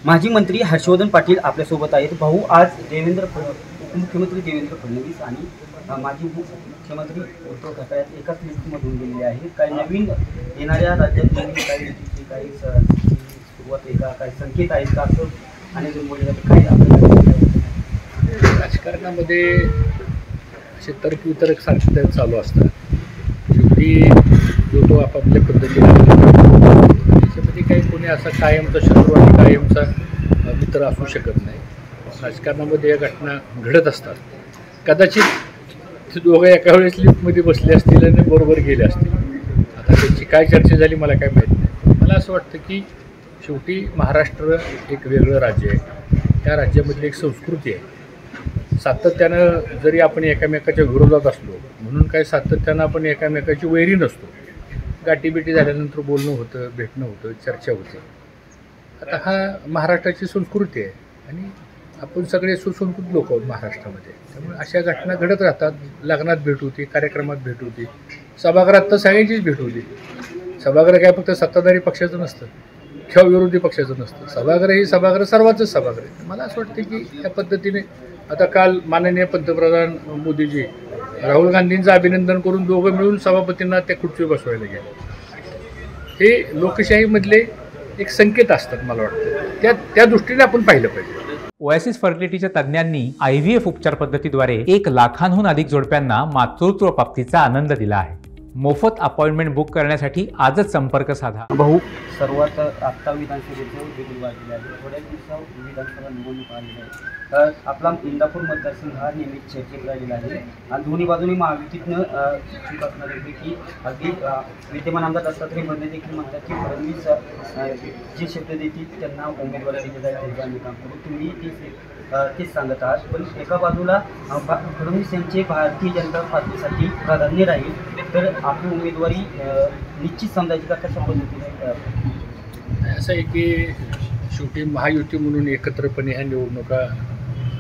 माजी मंत्री हर्षवर्धन पाटील आपल्यासोबत आहेत। भाऊ, आज उपमुख्यमंत्री देवेंद्र फडणवीस आणि माजी मुख्यमंत्री उद्धव ठाकरे एकाच लिस्टमधून गेलेले आहेत। काही नवीन येणाऱ्या राज्यात काही सुरुवात आहे का, काही संकेत आहेत का, असं अनेक बोलले काय राजकारणामध्ये असे तर्कवितर्क सारखे चालू असतात। शेवटी जो आपापल्या पद्धतीने त्याच्यामध्ये काही कोणी असा कायमचा शत्रू आणि कायमचा मित्र असू शकत नाही। राजकारणामध्ये या घटना घडत असतात। कदाचित ते दोघं एका वेळेस लिफ्टमध्ये बसले असतील आणि बरोबर गेले असतील। आता त्यांची काय चर्चा झाली मला काय माहीत नाही। मला असं वाटतं की शेवटी महाराष्ट्र एक वेगळं राज्य आहे। त्या राज्यामधली एक संस्कृती आहे। सातत्यानं जरी आपण एकामेकाच्या विरोधात असलो म्हणून काय सातत्यानं आपण एकामेकाची वैरी नसतो। गाठीभेटी झाल्यानंतर बोलणं होतं, भेटणं होतं, चर्चा होते। आता हा महाराष्ट्राची संस्कृती आहे आणि आपण सगळे सुसंस्कृत लोक आहोत महाराष्ट्रामध्ये। त्यामुळे अशा घटना घडत राहतात। लग्नात भेट होती, कार्यक्रमात भेट होती, सभागृहात तर सगळ्यांचीच भेट होती। सभागृह काय फक्त सत्ताधारी पक्षाचं नसतं किंवा विरोधी पक्षाचं नसतं। सभागृह ही सभागृह सर्वांचंच सभागृह आहे। मला असं वाटतं की या पद्धतीने आता काल माननीय पंतप्रधान मोदीजी राहुल गांधींचं अभिनंदन करून दोघं मिळून सभापतींना त्या खुर्चीवर बसवायला गेले। हे लोकशाहीमधले एक संकेत असतात। मला वाटतं त्या दृष्टीने आपण पाहिलं पाहिजे। ओएसिस फर्टिलिटीच्या तज्ञांनी IVF उपचार पद्धतीद्वारे 1 लाखांहून अधिक जोडप्यांना मातृत्व प्राप्तीचा आनंद दिला आहे। मोफत अपॉइंटमेंट बुक करण्यासाठी आजच संपर्क साधा। भाऊ, सर्वात आत्ता विधानसभेचे वेगळी वाढलेली आहे। थोड्या दिवसात विधानसभा निवडणूक आलेली आहे। आपला इंदापूर मतदारसंघ हा नेहमीच चर्चेत राहिलेला आहे आणि दोन्ही बाजूनी महायुतीतनं इच्छुक असणार आहे की अगदी विद्यमान आमदार दत्तात्रय भरणे देखील म्हणतात की फडणवीस जे शब्द देतील त्यांना उमेदवारी दिली जाईल, त्याचं आम्ही काम करू। तुम्ही तेच सांगत आहात, पण एका बाजूला फडणवीस यांचे भारतीय जनता पार्टीसाठी प्राधान्य राहील, तर आपली उमेदवारी निश्चित समजायची का, कशा पद्धतीने? असं आहे की शेवटी महायुती म्हणून एकत्रपणे ह्या निवडणुका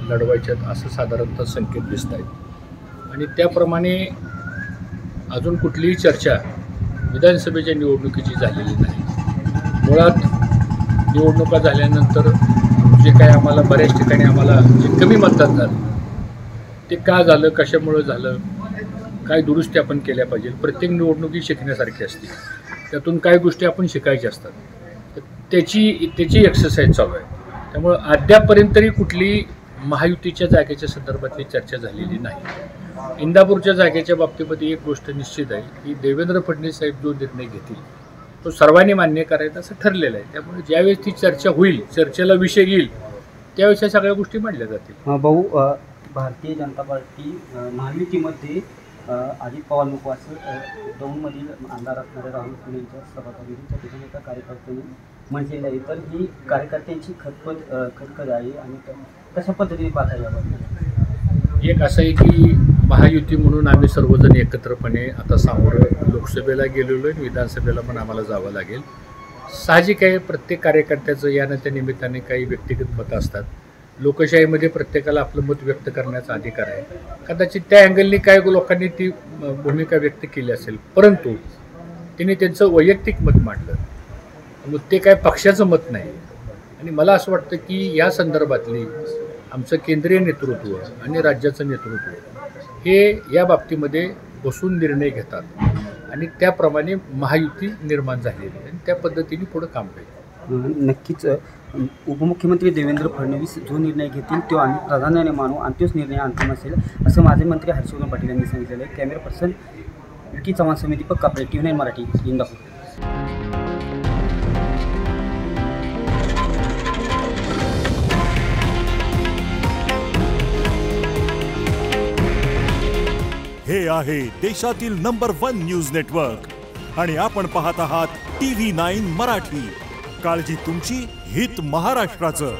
लढवायच्यात असं साधारणतः संकेत दिसत आहेत आणि त्याप्रमाणे अजून कुठलीही चर्चा विधानसभेच्या निवडणुकीची झालेली नाही। मुळात निवडणुका झाल्यानंतर जे काय आम्हाला बऱ्याच ठिकाणी आम्हाला जे कमी मतदान झालं ते का झालं, कशामुळं झालं, काय दुरुस्ती आपण केल्या पाहिजे। प्रत्येक निवडणुकी शिकण्यासारखी असते, त्यातून काही गोष्टी आपण शिकायच्या असतात। त्याची एक्सरसाइज चालू आहे। त्यामुळं अद्यापपर्यंत तरी कुठली महायुतीच्या जागेच्या संदर्भातली चर्चा झालेली नाही। इंदापूरच्या जागेच्या बाबतीमध्ये एक गोष्ट निश्चित आहे की देवेंद्र फडणवीस साहेब जो निर्णय घेतील तो सर्वांनी मान्य करायचा असं ठरलेलं आहे। त्यामुळे ज्यावेळेस ती चर्चा होईल, चर्चेला विषय येईल, त्यावेळेस या सगळ्या गोष्टी मांडल्या जातील। भाऊ, भारतीय जनता पार्टी महायुतीमध्ये अजित पवार नको असं दौंडमधील आमदार असणाऱ्या राहुल फुले यांच्या सभापतींच्या ठिकाणी एका कार्यकर्त्यांनी म्हटलेलं आहे, तर ही कार्यकर्त्यांची खतखत आहे आणि कशा पद्धतीने पाहता यावर? एक असं आहे की महायुती म्हणून आम्ही सर्वजण एकत्रपणे आता सामोरं लोकसभेला गेलेलो आहे, विधानसभेला पण आम्हाला जावं लागेल। साहजिक आहे, प्रत्येक कार्यकर्त्याचं या त्या निमित्ताने काही व्यक्तिगत मतं असतात। लोकशाहीमध्ये प्रत्येकाला आपलं मत व्यक्त करण्याचा अधिकार आहे। कदाचित त्या अँगलनी काय लोकांनी ती भूमिका व्यक्त केली असेल, परंतु त्यांनी त्यांचं वैयक्तिक मत मांडलं, मग ते काय पक्षाचं मत नाही। आणि मला असं वाटतं की या संदर्भातली आमचं केंद्रीय नेतृत्व आणि राज्याचं नेतृत्व हे या बाबतीमध्ये बसून निर्णय घेतात आणि त्याप्रमाणे महायुती निर्माण झालेली आहे आणि त्या पद्धतीने पुढं काम होईल। नक्कीच उपमुख्यमंत्री देवेंद्र फडणवीस जो निर्णय घेतील तो आम्ही प्राधान्याने मानू आणि तोच निर्णय अंतिम असेल, असं माजी मंत्री हर्षवर्धन पाटील यांनी सांगितलेलं आहे। कॅमेरा पर्सन विकी चव्हाण समिती दीपक कापडे, TV9 मराठी, इंदापूर। हे आहे देशातील नंबर 1 न्यूज नेटवर्क आणि आपण पाहत आहात TV9 मराठी। काळजी तुमची, हित महाराष्ट्राचं।